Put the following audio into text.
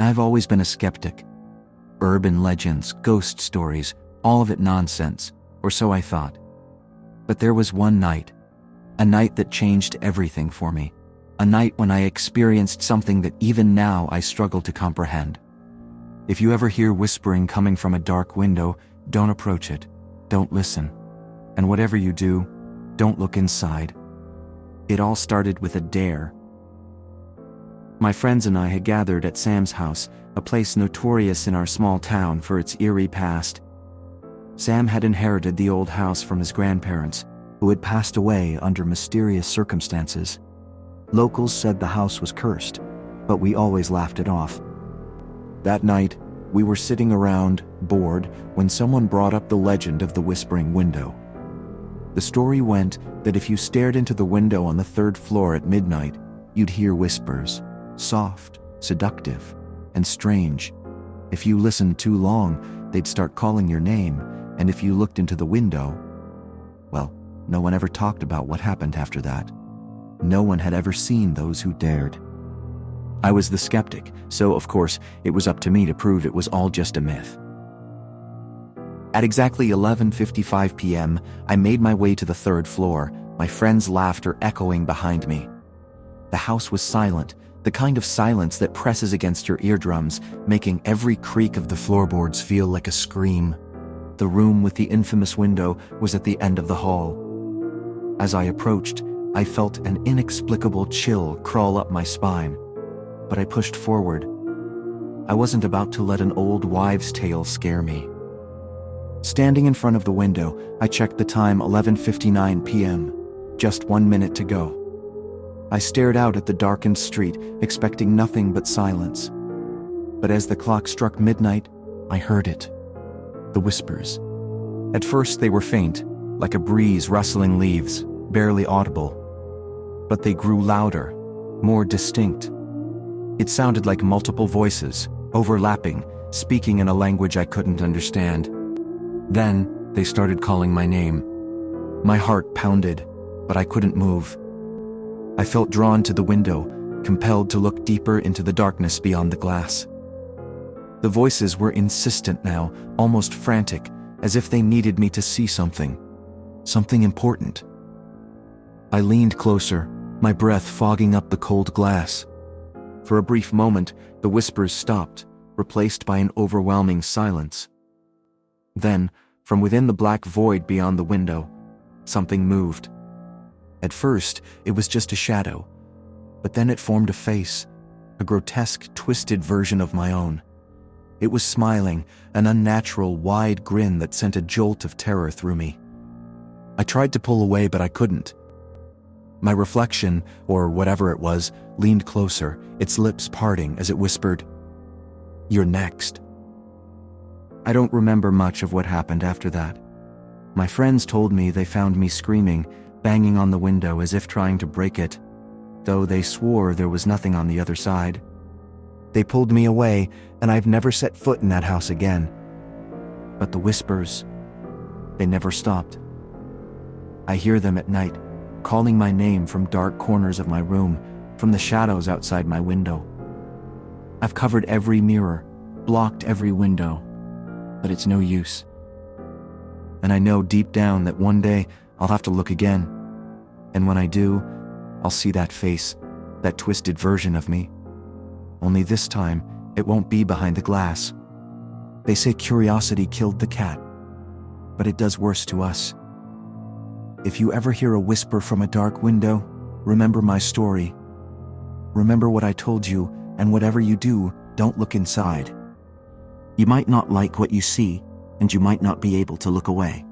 I've always been a skeptic. Urban legends, ghost stories, all of it nonsense, or so I thought. But there was one night, a night that changed everything for me. A night when I experienced something that even now I struggle to comprehend. If you ever hear whispering coming from a dark window, don't approach it, don't listen. And whatever you do, don't look inside. It all started with a dare. My friends and I had gathered at Sam's house, a place notorious in our small town for its eerie past. Sam had inherited the old house from his grandparents, who had passed away under mysterious circumstances. Locals said the house was cursed, but we always laughed it off. That night, we were sitting around, bored, when someone brought up the legend of the whispering window. The story went that if you stared into the window on the 3rd floor at midnight, you'd hear whispers, soft, seductive, and strange. If you listened too long, they'd start calling your name, and if you looked into the window, well, no one ever talked about what happened after that. No one had ever seen those who dared. I was the skeptic, so of course it was up to me to prove it was all just a myth. At exactly 11:55 p.m., I made my way to the 3rd floor, my friends' laughter echoing behind me. The house was silent, the kind of silence that presses against your eardrums, making every creak of the floorboards feel like a scream. The room with the infamous window was at the end of the hall. As I approached, I felt an inexplicable chill crawl up my spine, but I pushed forward. I wasn't about to let an old wives' tale scare me. Standing in front of the window, I checked the time, 11:59 p.m., just 1 minute to go. I stared out at the darkened street, expecting nothing but silence. But as the clock struck midnight, I heard it. The whispers. At first they were faint, like a breeze rustling leaves, barely audible. But they grew louder, more distinct. It sounded like multiple voices, overlapping, speaking in a language I couldn't understand. Then, they started calling my name. My heart pounded, but I couldn't move. I felt drawn to the window, compelled to look deeper into the darkness beyond the glass. The voices were insistent now, almost frantic, as if they needed me to see something. Something important. I leaned closer, my breath fogging up the cold glass. For a brief moment, the whispers stopped, replaced by an overwhelming silence. Then, from within the black void beyond the window, something moved. At first, it was just a shadow, but then it formed a face, a grotesque, twisted version of my own. It was smiling, an unnatural, wide grin that sent a jolt of terror through me. I tried to pull away, but I couldn't. My reflection, or whatever it was, leaned closer, its lips parting as it whispered, "You're next." I don't remember much of what happened after that. My friends told me they found me screaming, banging on the window as if trying to break it, though they swore there was nothing on the other side. They pulled me away, and I've never set foot in that house again. But the whispers, they never stopped. I hear them at night, calling my name from dark corners of my room, from the shadows outside my window. I've covered every mirror, blocked every window, but it's no use. And I know deep down that one day I'll have to look again. And when I do, I'll see that face, that twisted version of me. Only this time, it won't be behind the glass. They say curiosity killed the cat, but it does worse to us. If you ever hear a whisper from a dark window, remember my story. Remember what I told you, and whatever you do, don't look inside. You might not like what you see, and you might not be able to look away.